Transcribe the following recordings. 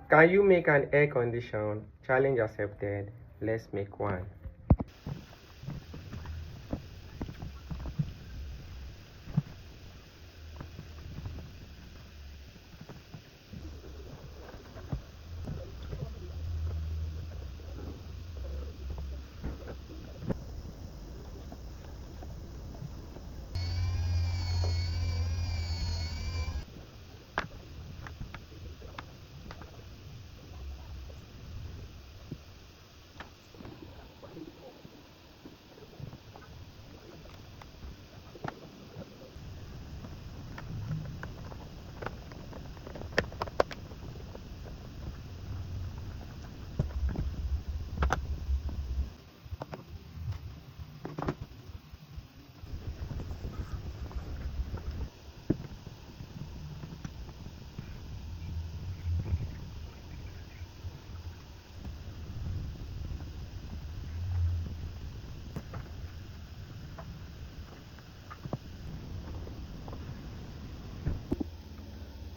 Can you make an air condition? Challenge accepted. Let's make one.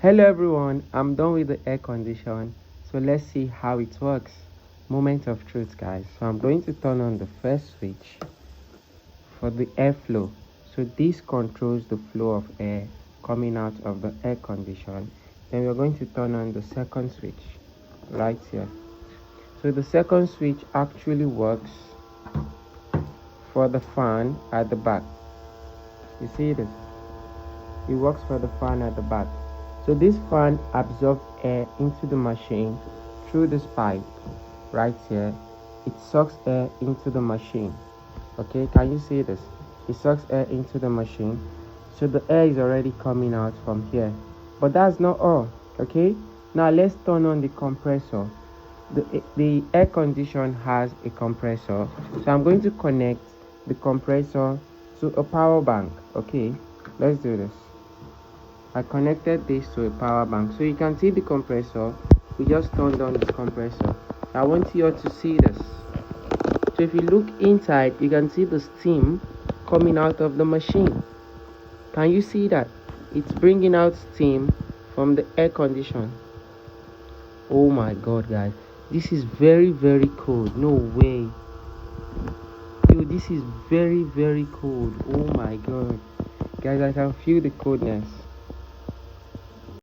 Hello everyone, I'm done with the air condition, so let's see how it works. Moment of truth, guys. So I'm going to turn on the first switch for the airflow. So this controls the flow of air coming out of the air condition. Then we're going to turn on the second switch right here. So the second switch actually works for the fan at the back. You see this? It works for the fan at the back. So this fan absorbs air into the machine through this pipe right here. It sucks air into the machine. Okay, can you see this? It sucks air into the machine. So the air is already coming out from here. But that's not all. Okay, now let's turn on the compressor. The air condition has a compressor. So I'm going to connect the compressor to a power bank. Okay, let's do this. I connected this to a power bank, so you can see the compressor. We just turned on the compressor. I want you all to see this. So if you look inside, you can see the steam coming out of the machine. Can you see that? It's bringing out steam from the air condition. Oh my god, guys, this is very cold. No way. Yo, this is very cold. Oh my god, guys, I can feel the coldness.